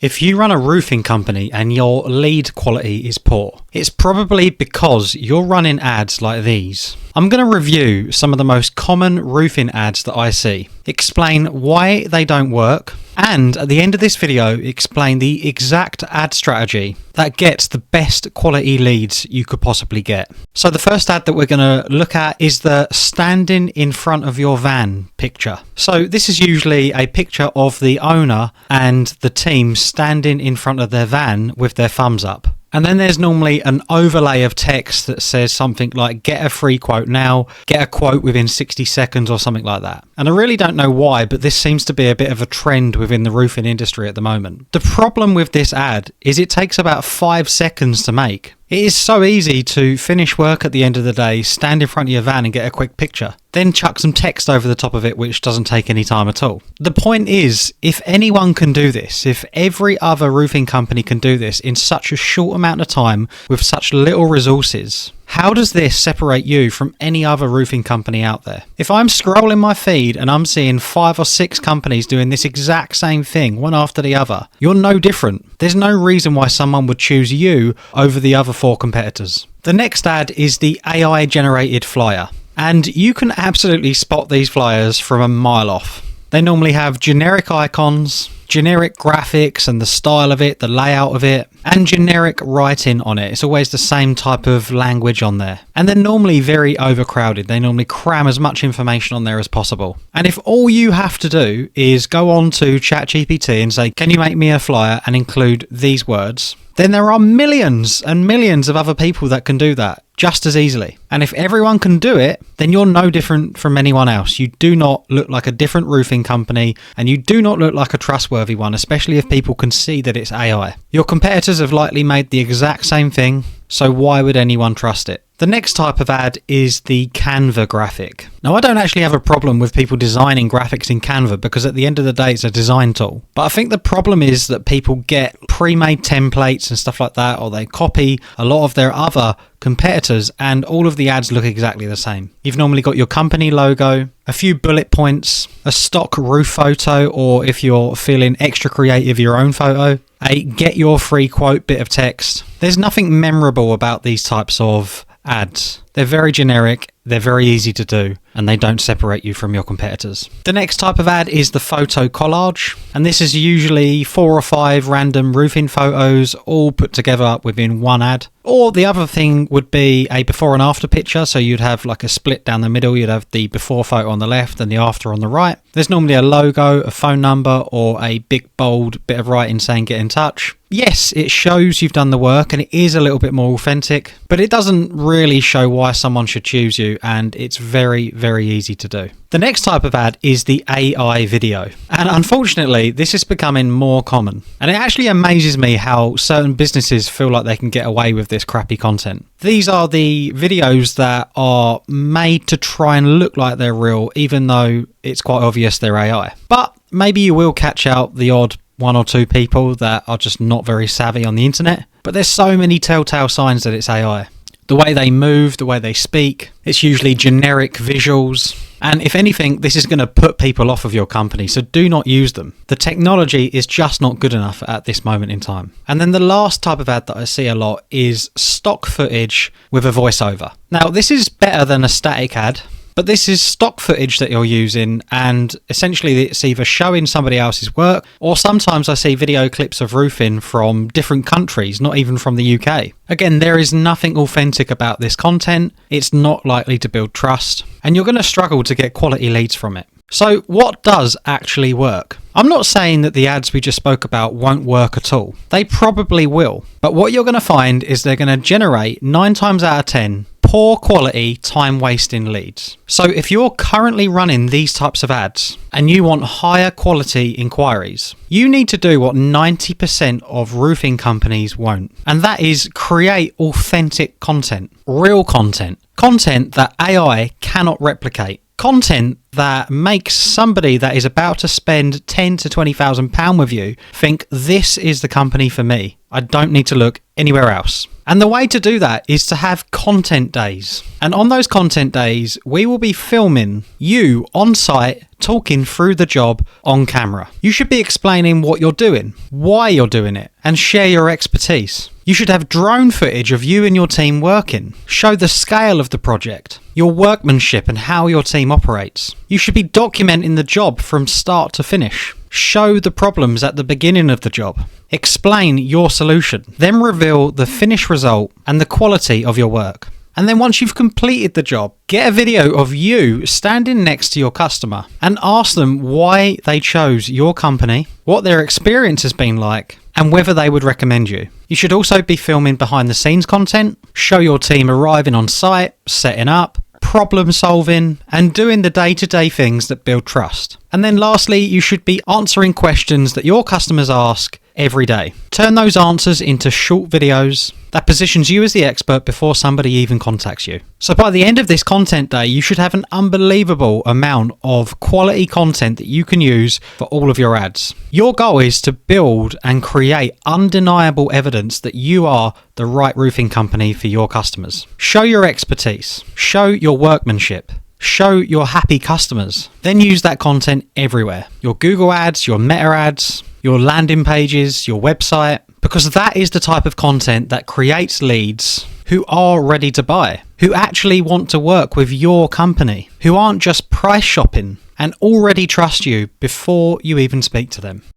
If you run a roofing company and your lead quality is poor, it's probably because you're running ads like these. I'm going to review some of the most common roofing ads that I see, explain why they don't work, and at the end of this video, explain the exact ad strategy that gets the best quality leads you could possibly get. So the first ad that we're going to look at is the standing in front of your van picture. So this is usually a picture of the owner and the team standing in front of their van with their thumbs up. And then there's normally an overlay of text that says something like, get a free quote now, get a quote within 60 seconds or something like that. And I really don't know why, but this seems to be a bit of a trend within the roofing industry at the moment. The problem with this ad is it takes about 5 seconds to make. It is so easy to finish work at the end of the day, stand in front of your van and get a quick picture, then chuck some text over the top of it, which doesn't take any time at all. The point is, if anyone can do this, if every other roofing company can do this in such a short amount of time with such little resources, how does this separate you from any other roofing company out there? If I'm scrolling my feed and I'm seeing 5 or 6 companies doing this exact same thing, one after the other, you're no different. There's no reason why someone would choose you over the other 4 competitors. The next ad is the AI generated flyer. And you can absolutely spot these flyers from a mile off. They normally have generic icons, generic graphics and the style of it, the layout of it, and generic writing on it. It's always the same type of language on there. And they're normally very overcrowded. They normally cram as much information on there as possible. And if all you have to do is go on to ChatGPT and say, can you make me a flyer and include these words? Then there are millions and millions of other people that can do that just as easily. And if everyone can do it, then you're no different from anyone else. You do not look like a different roofing company and you do not look like a trustworthy one, especially if people can see that it's AI. Your competitors have likely made the exact same thing, so why would anyone trust it? The next type of ad is the Canva graphic. Now, I don't actually have a problem with people designing graphics in Canva because at the end of the day, it's a design tool. But I think the problem is that people get pre-made templates and stuff like that, or they copy a lot of their other competitors and all of the ads look exactly the same. You've normally got your company logo, a few bullet points, a stock roof photo, or if you're feeling extra creative, your own photo, a get your free quote bit of text. There's nothing memorable about these types of ads. They're very generic, they're very easy to do, and they don't separate you from your competitors. The next type of ad is the photo collage, and this is usually 4 or 5 random roofing photos all put together within one ad. Or the other thing would be a before and after picture, so you'd have like a split down the middle, you'd have the before photo on the left and the after on the right. There's normally a logo, a phone number, or a big bold bit of writing saying get in touch. Yes, it shows you've done the work and it is a little bit more authentic, but it doesn't really show why someone should choose you, and it's very, very easy to do. The next type of ad is the AI video. And unfortunately, this is becoming more common. And it actually amazes me how certain businesses feel like they can get away with this crappy content. These are the videos that are made to try and look like they're real, even though it's quite obvious they're AI. But maybe you will catch out the odd 1 or 2 people that are just not very savvy on the internet. But there's so many telltale signs that it's AI. The way they move, the way they speak, it's usually generic visuals. And if anything, this is going to put people off of your company, so do not use them. The technology is just not good enough at this moment in time. And then the last type of ad that I see a lot is stock footage with a voiceover. Now, this is better than a static ad, but this is stock footage that you're using, and essentially it's either showing somebody else's work, or sometimes I see video clips of roofing from different countries, not even from the UK. Again, there is nothing authentic about this content. It's not likely to build trust, and you're going to struggle to get quality leads from it. So what does actually work? I'm not saying that the ads we just spoke about won't work at all. They probably will. But what you're going to find is they're going to generate 9 times out of 10 poor quality, time-wasting leads. So if you're currently running these types of ads and you want higher quality inquiries, you need to do what 90% of roofing companies won't. And that is create authentic content, real content, content that AI cannot replicate. Content that makes somebody that is about to spend £10,000 to £20,000 with you think this is the company for me. I don't need to look anywhere else. And the way to do that is to have content days. And on those content days, we will be filming you on site talking through the job on camera. You should be explaining what you're doing, why you're doing it, and share your expertise. You should have drone footage of you and your team working. Show the scale of the project, your workmanship, and how your team operates. You should be documenting the job from start to finish. Show the problems at the beginning of the job. Explain your solution. Then reveal the finished result and the quality of your work. And then once you've completed the job, get a video of you standing next to your customer and ask them why they chose your company, what their experience has been like, and whether they would recommend you. You should also be filming behind the scenes content, show your team arriving on site, setting up, problem solving, and doing the day-to-day things that build trust. And then lastly, you should be answering questions that your customers ask every day. Turn those answers into short videos that positions you as the expert before somebody even contacts you. So by the end of this content day, you should have an unbelievable amount of quality content that you can use for all of your ads. Your goal is to build and create undeniable evidence that you are the right roofing company for your customers. Show your expertise, show your workmanship, show your happy customers. Then use that content everywhere. Your Google ads, your Meta ads, your landing pages, your website, because that is the type of content that creates leads who are ready to buy, who actually want to work with your company, who aren't just price shopping and already trust you before you even speak to them.